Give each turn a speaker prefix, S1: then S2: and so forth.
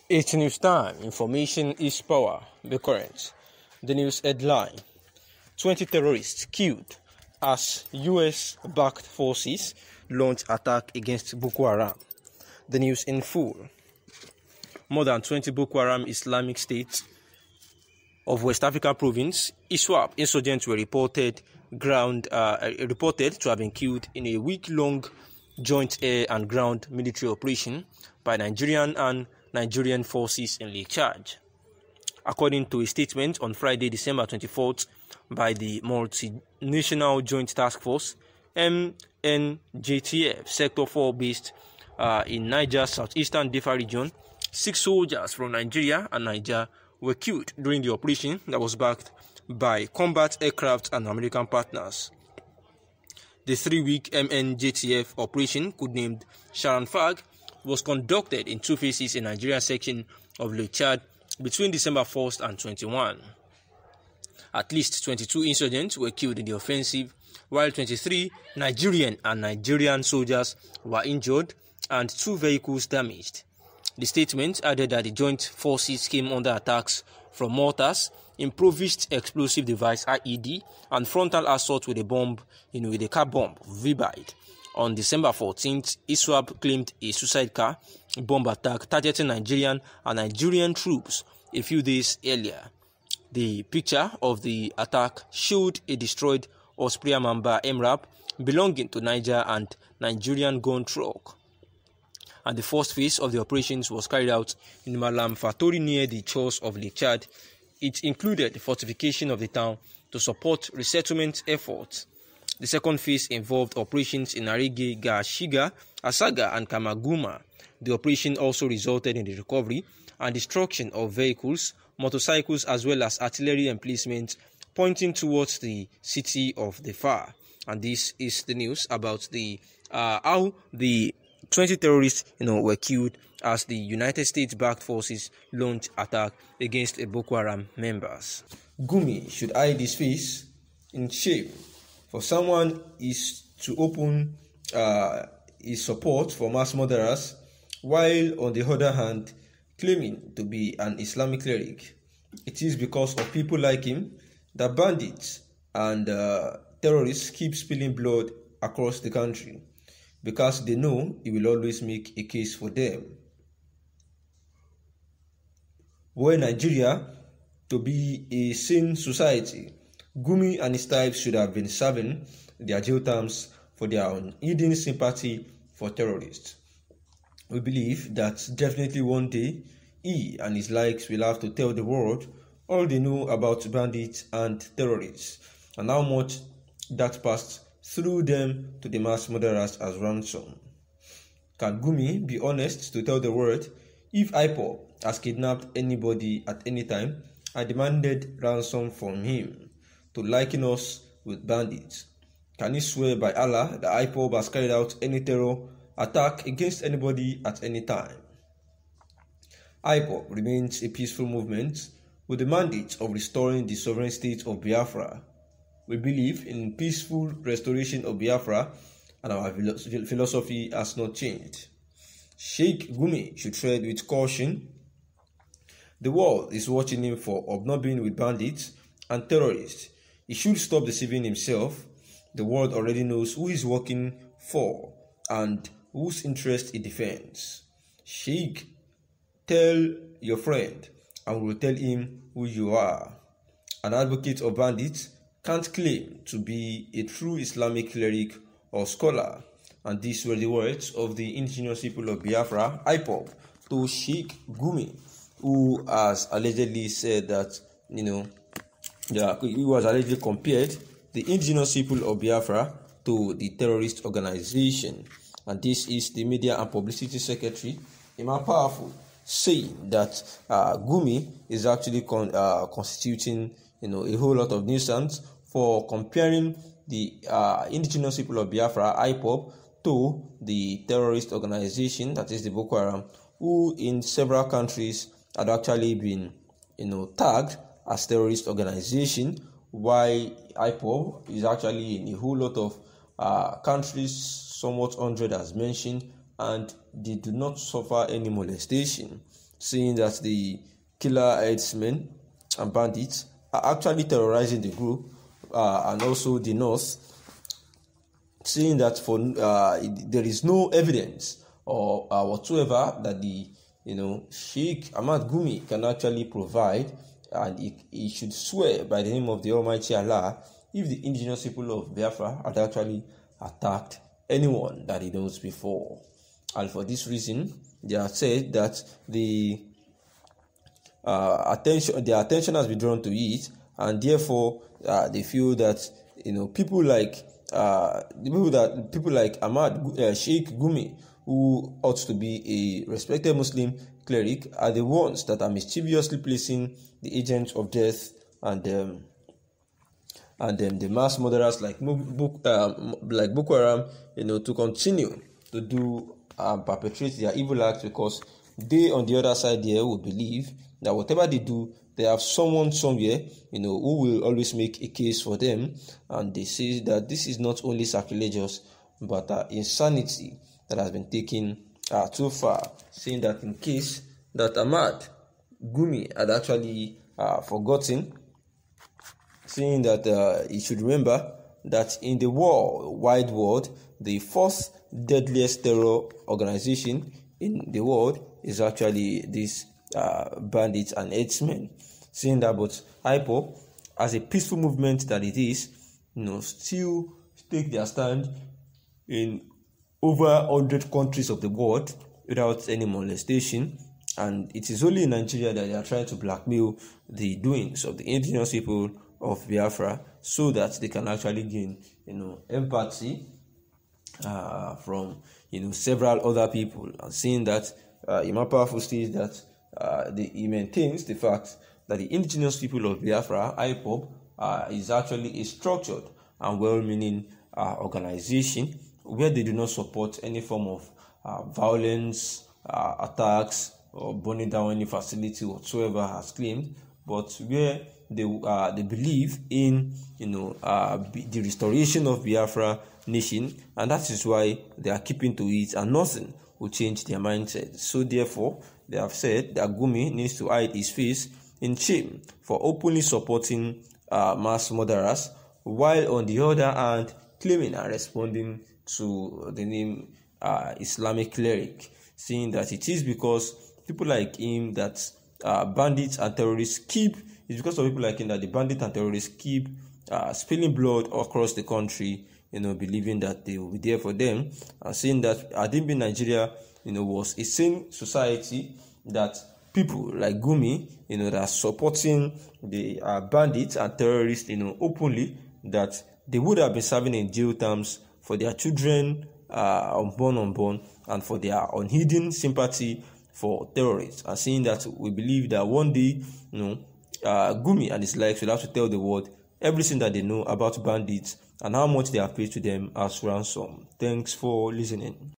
S1: It's news time. Information is power. The current. The news headline: 20 terrorists killed as US-backed forces launch attack against Boko Haram. The news in full. More than 20 Boko Haram Islamic State of West Africa province, ISWAP insurgents were reported to have been killed in a week-long joint air and ground military operation by Nigerian forces in Lake Chad. According to a statement on Friday, December 24th, by the Multinational Joint Task Force, MNJTF, Sector 4 based in Niger's southeastern Diffa region, 6 soldiers from Nigeria and Niger were killed during the operation that was backed by combat aircraft and American partners. The 3-week MNJTF operation, codenamed Sharan was conducted in 2 phases in Nigerian section of Lake Chad between December 1st and 21. At least 22 insurgents were killed in the offensive, while 23 Nigerian soldiers were injured and 2 vehicles damaged. The statement added that the joint forces came under attacks from mortars, improvised explosive device IED, and frontal assault with a car bomb VBID. On December 14th, ISWAP claimed a suicide car bomb attack targeting Nigerian troops a few days earlier. The picture of the attack showed a destroyed Osprey Mamba MRAP belonging to Niger and Nigerian gun truck. And the first phase of the operations was carried out in Malam Fatori near the shores of Lake Chad. It included the fortification of the town to support resettlement efforts. The second phase involved operations in Arege, Gashiga, Asaga, and Kamaguma. The operation also resulted in the recovery and destruction of vehicles, motorcycles, as well as artillery emplacements pointing towards the city of Diffa. And this is the news about how the 20 terrorists were killed as the United States-backed forces launched attack against Boko Haram members. Gumi should hide his face in shame. For someone is to open his support for mass murderers, while on the other hand claiming to be an Islamic cleric. It is because of people like him that bandits and terrorists keep spilling blood across the country, because they know he will always make a case for them. Were Nigeria to be a sane society, Gumi and his types should have been serving their jail terms for their unhidden sympathy for terrorists. We believe that definitely one day he and his likes will have to tell the world all they know about bandits and terrorists and how much that passed through them to the mass murderers as ransom. Can Gumi be honest to tell the world if IPOB has kidnapped anybody at any time and demanded ransom from him to liken us with bandits? Can he swear by Allah that IPOB has carried out any terror attack against anybody at any time? IPOB remains a peaceful movement with the mandate of restoring the sovereign state of Biafra. We believe in peaceful restoration of Biafra, and our philosophy has not changed. Sheikh Gumi should tread with caution. The world is watching him for hobnobbing with bandits and terrorists. He should stop deceiving himself. The world already knows who he's working for and whose interest he defends. Sheikh, tell your friend and we will tell him who you are. An advocate of bandits can't claim to be a true Islamic cleric or scholar. And these were the words of the indigenous people of Biafra, IPOB, to Sheikh Gumi, who has allegedly said that, he was allegedly compared the indigenous people of Biafra to the terrorist organization. And this is the Media and Publicity Secretary, Imam Powerful, saying that Gumi is actually constituting a whole lot of nuisance for comparing the indigenous people of Biafra, IPOB, to the terrorist organization, that is the Boko Haram, who in several countries had actually been tagged as terrorist organization, while IPOB is actually in a whole lot of countries, somewhat 100 as mentioned, and they do not suffer any molestation. saying that the killer herdsmen and bandits are actually terrorizing the group and also the north, saying that there is no evidence or whatsoever that the Sheikh Ahmad Gumi can actually provide, and he should swear by the name of the Almighty Allah if the indigenous people of Biafra had actually attacked anyone that he knows before. And for this reason, they have said that the attention has been drawn to it, and therefore they feel that people like Ahmad Sheikh Gumi, who ought to be a respected Muslim cleric, are the ones that are mischievously placing the agents of death and the mass murderers like Boko Haram, to continue to do perpetrate their evil acts, because they on the other side there will believe that whatever they do, they have someone somewhere, who will always make a case for them, and they say that this is not only sacrilegious but insanity that has been taken too far, saying that in case that Ahmad Gumi had actually forgotten, saying that he should remember that in the wide world, the fourth deadliest terror organization in the world is actually this bandits and herdsmen, saying that but IPOB, as a peaceful movement that it is, still take their stand in over 100 countries of the world without any molestation, and it is only in Nigeria that they are trying to blackmail the doings of the indigenous people of Biafra so that they can actually gain empathy from several other people, and seeing that Imam Powerful states that he maintains the fact that the indigenous people of Biafra, IPOB, is actually a structured and well-meaning organization where they do not support any form of violence, attacks, or burning down any facility whatsoever has claimed, but where they believe in the restoration of Biafra nation, and that is why they are keeping to it, and nothing will change their mindset. So therefore, they have said that Gumi needs to hide his face in shame for openly supporting mass murderers, while on the other hand claiming and responding to the name Islamic cleric, saying that it is because people like him that bandits and terrorists keep, it's because of people like him that the bandits and terrorists keep spilling blood across the country, believing that they will be there for them, and saying that Adimbi Nigeria, was a sane society, that people like Gumi, that are supporting the bandits and terrorists, openly, that they would have been serving in jail terms for their children, unborn, and for their unhidden sympathy for terrorists, and saying that we believe that one day, Gumi and his likes will have to tell the world everything that they know about bandits and how much they have paid to them as ransom. Thanks for listening.